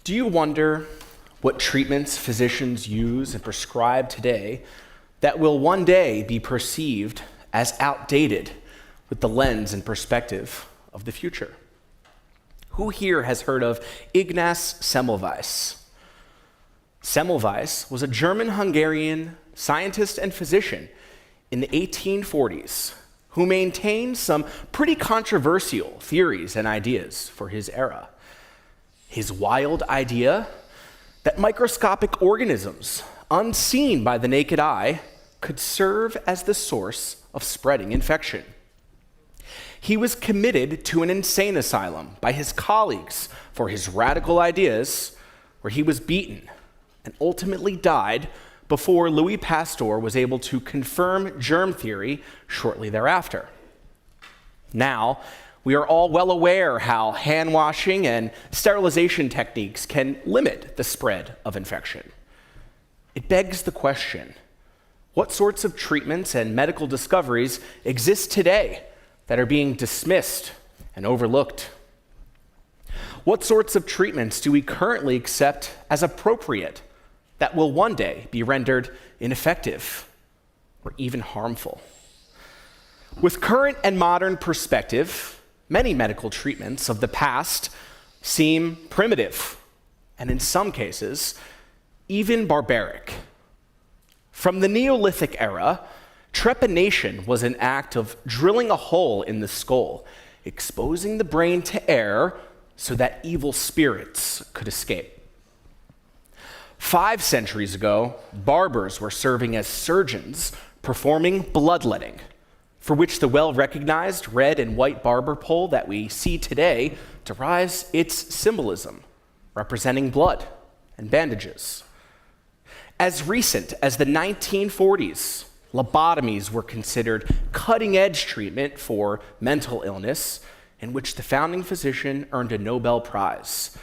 Do you wonder what treatments physicians use and prescribe today that will one day be perceived as outdated with the lens and perspective of the future? Who here has heard of Ignaz Semmelweis? Semmelweis was a German-Hungarian scientist and physician in the 1840s who maintained some pretty controversial theories and ideas for his era. His wild idea that microscopic organisms, unseen by the naked eye, could serve as the source of spreading infection. He was committed to an insane asylum by his colleagues for his radical ideas, where he was beaten and ultimately died before Louis Pasteur was able to confirm germ theory shortly thereafter. Now, we are all well aware how hand washing and sterilization techniques can limit the spread of infection. It begs the question, what sorts of treatments and medical discoveries exist today that are being dismissed and overlooked? What sorts of treatments do we currently accept as appropriate that will one day be rendered ineffective or even harmful? With current and modern perspective, many medical treatments of the past seem primitive, and in some cases, even barbaric. From the Neolithic era, trepanation was an act of drilling a hole in the skull, exposing the brain to air so that evil spirits could escape. 5 centuries ago, barbers were serving as surgeons performing bloodletting, for which the well-recognized red and white barber pole that we see today derives its symbolism, representing blood and bandages. As recent as the 1940s, lobotomies were considered cutting-edge treatment for mental illness, in which the founding physician earned a Nobel Prize.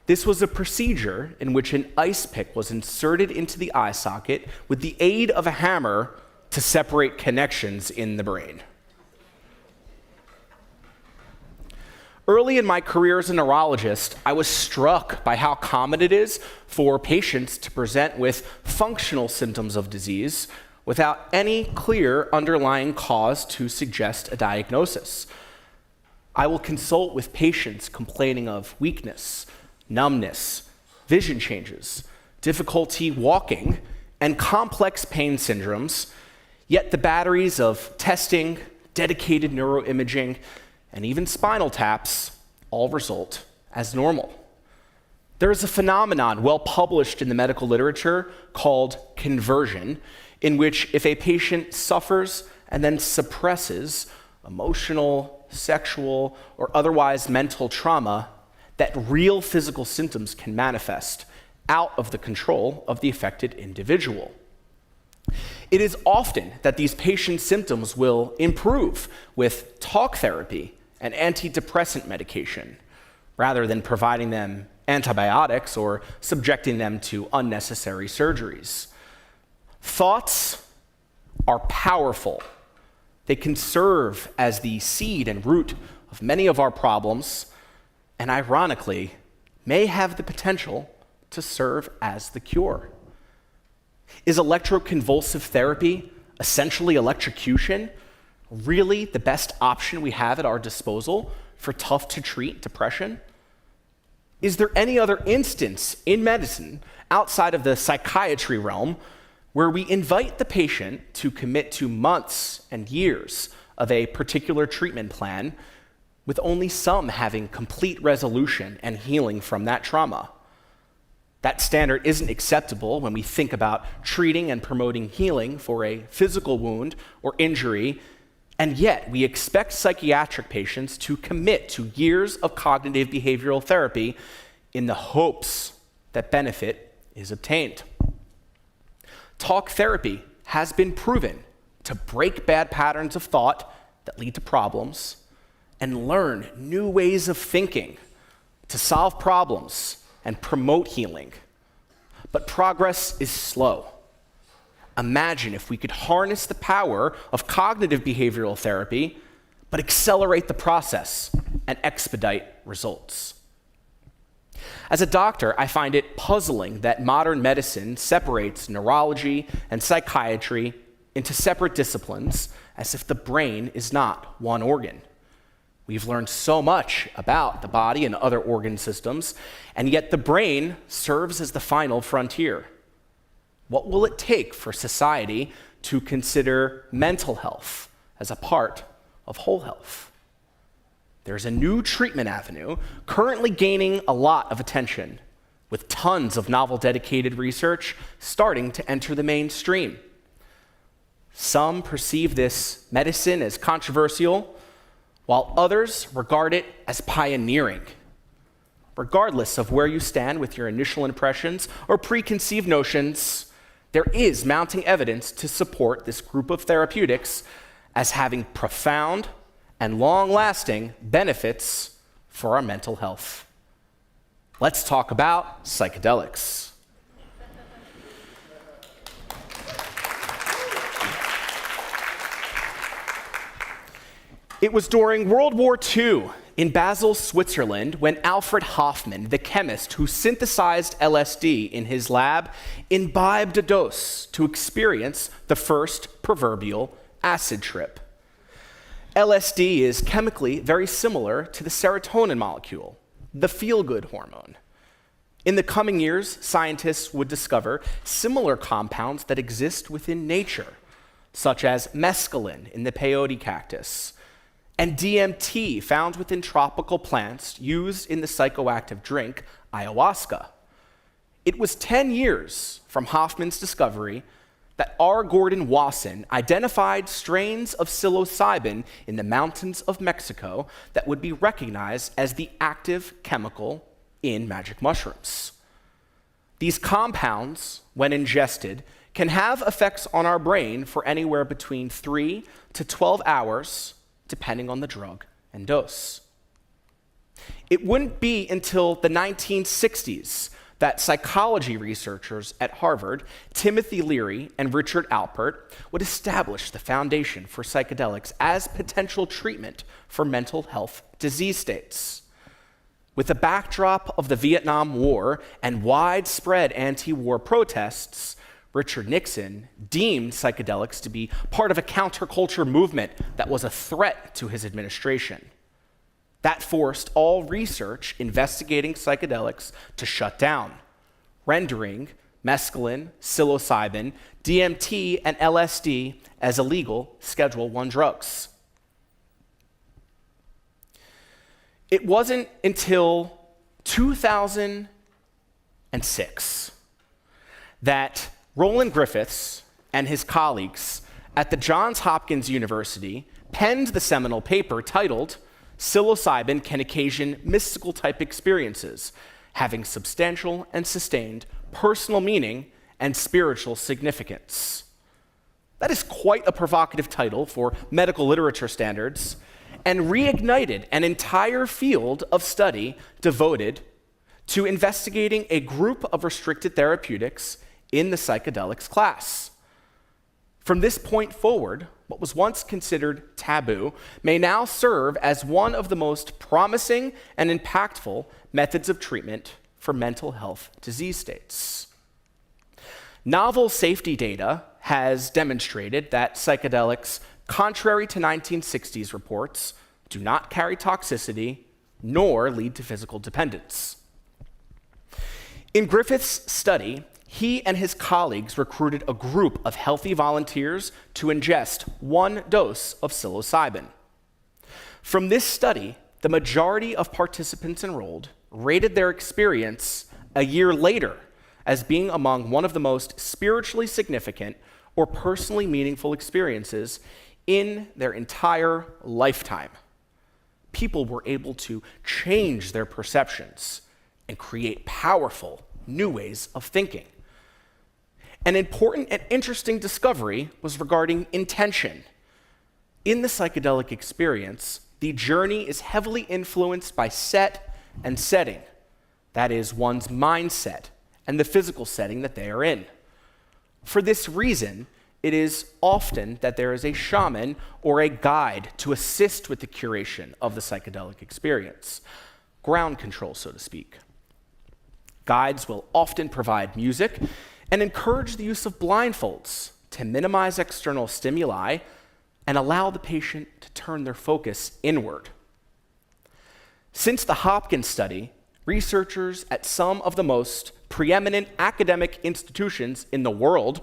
This was a procedure in which an ice pick was inserted into the eye socket with the aid of a hammer to separate connections in the brain. Early in my career as a neurologist, I was struck by how common it is for patients to present with functional symptoms of disease without any clear underlying cause to suggest a diagnosis. I will consult with patients complaining of weakness, numbness, vision changes, difficulty walking, and complex pain syndromes. Yet the batteries of testing, dedicated neuroimaging, and even spinal taps all result as normal. There is a phenomenon well published in the medical literature called conversion, in which if a patient suffers and then suppresses emotional, sexual, or otherwise mental trauma, that real physical symptoms can manifest out of the control of the affected individual. It is often that these patient symptoms will improve with talk therapy and antidepressant medication, rather than providing them antibiotics or subjecting them to unnecessary surgeries. Thoughts are powerful. They can serve as the seed and root of many of our problems, and ironically, may have the potential to serve as the cure. Is electroconvulsive therapy, essentially electrocution, really the best option we have at our disposal for tough-to-treat depression? Is there any other instance in medicine outside of the psychiatry realm where we invite the patient to commit to months and years of a particular treatment plan, with only some having complete resolution and healing from that trauma? That standard isn't acceptable when we think about treating and promoting healing for a physical wound or injury, and yet we expect psychiatric patients to commit to years of cognitive behavioral therapy in the hopes that benefit is obtained. Talk therapy has been proven to break bad patterns of thought that lead to problems and learn new ways of thinking to solve problems and promote healing. But progress is slow. Imagine if we could harness the power of cognitive behavioral therapy, but accelerate the process and expedite results. As a doctor, I find it puzzling that modern medicine separates neurology and psychiatry into separate disciplines as if the brain is not one organ. We've learned so much about the body and other organ systems, and yet the brain serves as the final frontier. What will it take for society to consider mental health as a part of whole health? There's a new treatment avenue currently gaining a lot of attention, with tons of novel dedicated research starting to enter the mainstream. Some perceive this medicine as controversial, while others regard it as pioneering. Regardless of where you stand with your initial impressions or preconceived notions, there is mounting evidence to support this group of therapeutics as having profound and long-lasting benefits for our mental health. Let's talk about psychedelics. It was during World War II in Basel, Switzerland, when Alfred Hoffman, the chemist who synthesized LSD in his lab, imbibed a dose to experience the first proverbial acid trip. LSD is chemically very similar to the serotonin molecule, the feel-good hormone. In the coming years, scientists would discover similar compounds that exist within nature, such as mescaline in the peyote cactus, and DMT found within tropical plants used in the psychoactive drink ayahuasca. It was 10 years from Hoffman's discovery that R. Gordon Wasson identified strains of psilocybin in the mountains of Mexico that would be recognized as the active chemical in magic mushrooms. These compounds, when ingested, can have effects on our brain for anywhere between 3 to 12 hours, depending on the drug and dose. It wouldn't be until the 1960s that psychology researchers at Harvard, Timothy Leary and Richard Alpert, would establish the foundation for psychedelics as potential treatment for mental health disease states. With the backdrop of the Vietnam War and widespread anti-war protests, Richard Nixon deemed psychedelics to be part of a counterculture movement that was a threat to his administration. That forced all research investigating psychedelics to shut down, rendering mescaline, psilocybin, DMT, and LSD as illegal Schedule I drugs. It wasn't until 2006 that Roland Griffiths and his colleagues at the Johns Hopkins University penned the seminal paper titled "Psilocybin Can Occasion Mystical Type Experiences, Having Substantial and Sustained Personal Meaning and Spiritual Significance." That is quite a provocative title for medical literature standards, and reignited an entire field of study devoted to investigating a group of restricted therapeutics in the psychedelics class. From this point forward, what was once considered taboo may now serve as one of the most promising and impactful methods of treatment for mental health disease states. Novel safety data has demonstrated that psychedelics, contrary to 1960s reports, do not carry toxicity nor lead to physical dependence. In Griffith's study, he and his colleagues recruited a group of healthy volunteers to ingest 1 dose of psilocybin. From this study, the majority of participants enrolled rated their experience a year later as being among one of the most spiritually significant or personally meaningful experiences in their entire lifetime. People were able to change their perceptions and create powerful new ways of thinking. An important and interesting discovery was regarding intention. In the psychedelic experience, the journey is heavily influenced by set and setting. That is, one's mindset and the physical setting that they are in. For this reason, it is often that there is a shaman or a guide to assist with the curation of the psychedelic experience, ground control, so to speak. Guides will often provide music and encourage the use of blindfolds to minimize external stimuli and allow the patient to turn their focus inward. Since the Hopkins study, researchers at some of the most preeminent academic institutions in the world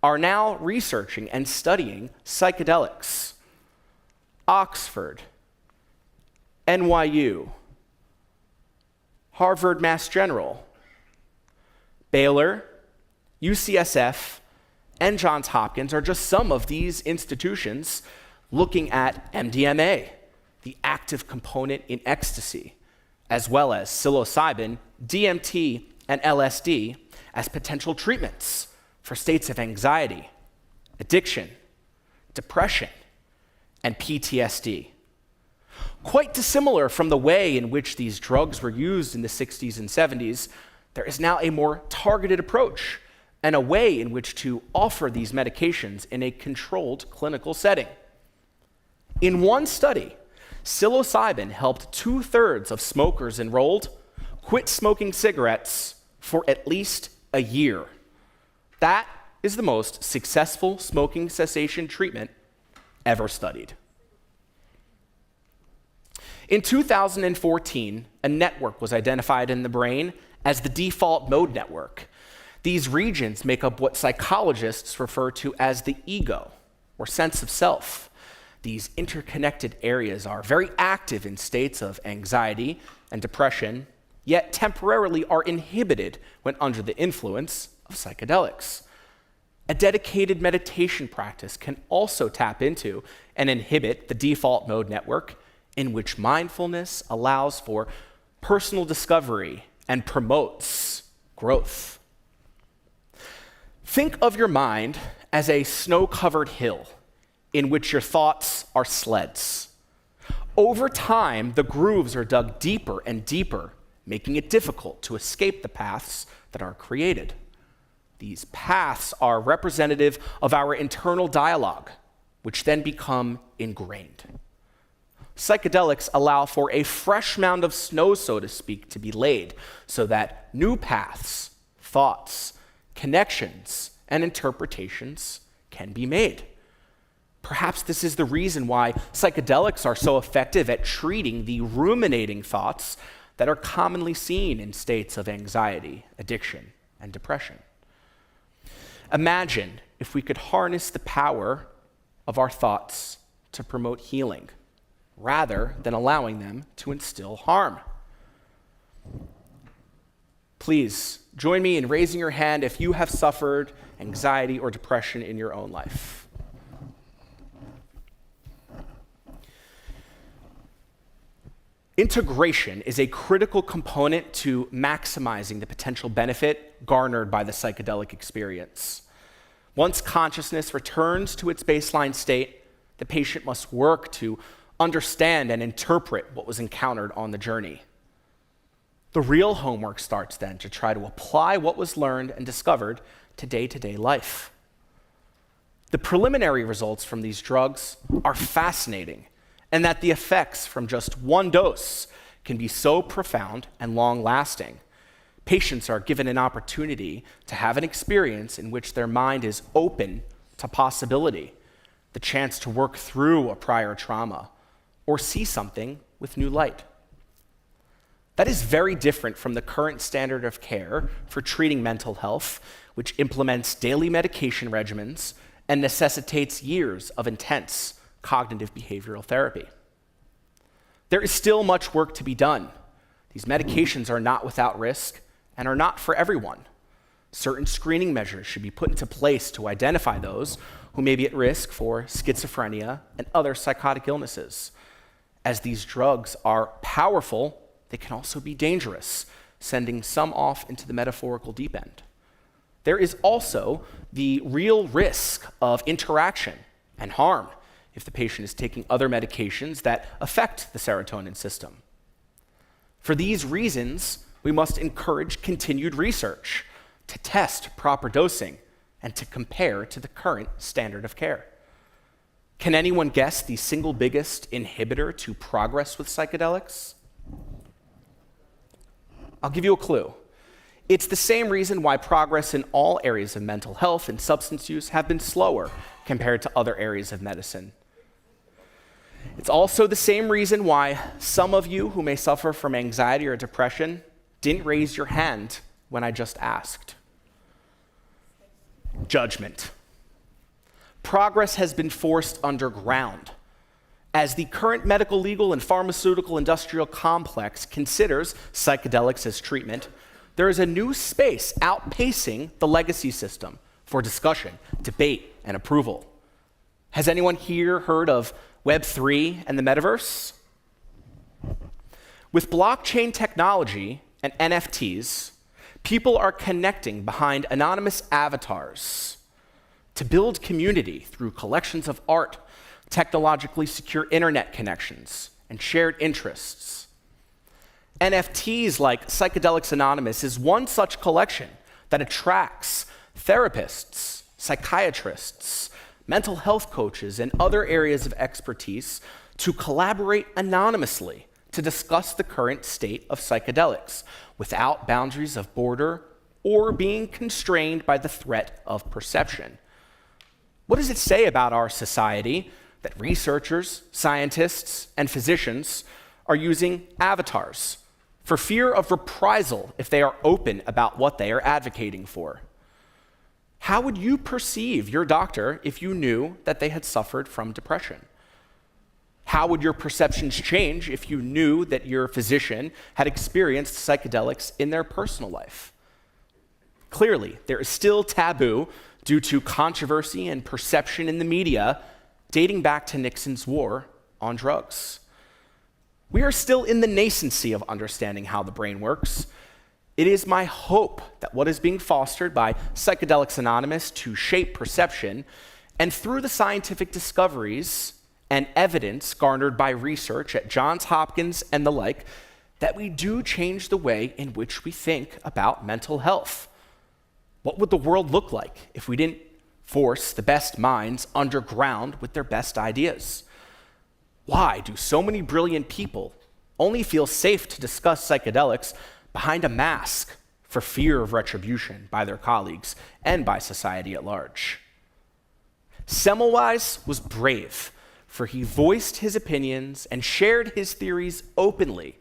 are now researching and studying psychedelics. Oxford, NYU, Harvard Mass General, Baylor, UCSF, and Johns Hopkins are just some of these institutions looking at MDMA, the active component in ecstasy, as well as psilocybin, DMT, and LSD as potential treatments for states of anxiety, addiction, depression, and PTSD. Quite dissimilar from the way in which these drugs were used in the 60s and 70s, there is now a more targeted approach and a way in which to offer these medications in a controlled clinical setting. In one study, psilocybin helped 2/3 of smokers enrolled quit smoking cigarettes for at least a year. That is the most successful smoking cessation treatment ever studied. In 2014, a network was identified in the brain as the default mode network. These regions make up what psychologists refer to as the ego, or sense of self. These interconnected areas are very active in states of anxiety and depression, yet temporarily are inhibited when under the influence of psychedelics. A dedicated meditation practice can also tap into and inhibit the default mode network, in which mindfulness allows for personal discovery and promotes growth. Think of your mind as a snow-covered hill in which your thoughts are sleds. Over time, the grooves are dug deeper and deeper, making it difficult to escape the paths that are created. These paths are representative of our internal dialogue, which then become ingrained. Psychedelics allow for a fresh mound of snow, so to speak, to be laid so that new paths, thoughts, connections, and interpretations can be made. Perhaps this is the reason why psychedelics are so effective at treating the ruminating thoughts that are commonly seen in states of anxiety, addiction, and depression. Imagine if we could harness the power of our thoughts to promote healing, rather than allowing them to instill harm. Please join me in raising your hand if you have suffered anxiety or depression in your own life. Integration is a critical component to maximizing the potential benefit garnered by the psychedelic experience. Once consciousness returns to its baseline state, the patient must work to understand and interpret what was encountered on the journey. The real homework starts then to try to apply what was learned and discovered to day-to-day life. The preliminary results from these drugs are fascinating, and that the effects from just one dose can be so profound and long-lasting. Patients are given an opportunity to have an experience in which their mind is open to possibility, the chance to work through a prior trauma, or see something with new light. That is very different from the current standard of care for treating mental health, which implements daily medication regimens and necessitates years of intense cognitive behavioral therapy. There is still much work to be done. These medications are not without risk and are not for everyone. Certain screening measures should be put into place to identify those who may be at risk for schizophrenia and other psychotic illnesses. As these drugs are powerful, they can also be dangerous, sending some off into the metaphorical deep end. There is also the real risk of interaction and harm if the patient is taking other medications that affect the serotonin system. For these reasons, we must encourage continued research to test proper dosing and to compare to the current standard of care. Can anyone guess the single biggest inhibitor to progress with psychedelics? I'll give you a clue. It's the same reason why progress in all areas of mental health and substance use have been slower compared to other areas of medicine. It's also the same reason why some of you who may suffer from anxiety or depression didn't raise your hand when I just asked. Judgment. Progress has been forced underground. As the current medical, legal, and pharmaceutical industrial complex considers psychedelics as treatment, there is a new space outpacing the legacy system for discussion, debate, and approval. Has anyone here heard of Web3 and the metaverse? With blockchain technology and NFTs, people are connecting behind anonymous avatars to build community through collections of art, technologically secure internet connections, and shared interests. NFTs like Psychedelics Anonymous is one such collection that attracts therapists, psychiatrists, mental health coaches, and other areas of expertise to collaborate anonymously to discuss the current state of psychedelics without boundaries of border or being constrained by the threat of perception. What does it say about our society that researchers, scientists, and physicians are using avatars for fear of reprisal if they are open about what they are advocating for? How would you perceive your doctor if you knew that they had suffered from depression? How would your perceptions change if you knew that your physician had experienced psychedelics in their personal life? Clearly, there is still taboo due to controversy and perception in the media dating back to Nixon's war on drugs. We are still in the nascency of understanding how the brain works. It is my hope that what is being fostered by Psychedelics Anonymous to shape perception, and through the scientific discoveries and evidence garnered by research at Johns Hopkins and the like, that we do change the way in which we think about mental health. What would the world look like if we didn't force the best minds underground with their best ideas? Why do so many brilliant people only feel safe to discuss psychedelics behind a mask for fear of retribution by their colleagues and by society at large? Semmelweis was brave, for he voiced his opinions and shared his theories openly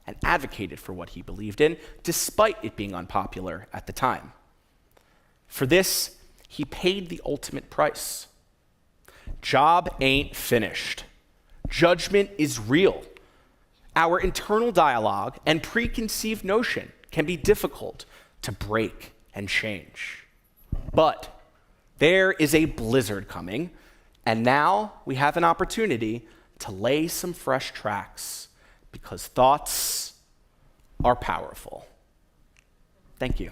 and advocated for what he believed in, despite it being unpopular at the time. For this, he paid the ultimate price. Job ain't finished. Judgment is real. Our internal dialogue and preconceived notion can be difficult to break and change. But there is a blizzard coming, and now we have an opportunity to lay some fresh tracks because thoughts are powerful. Thank you.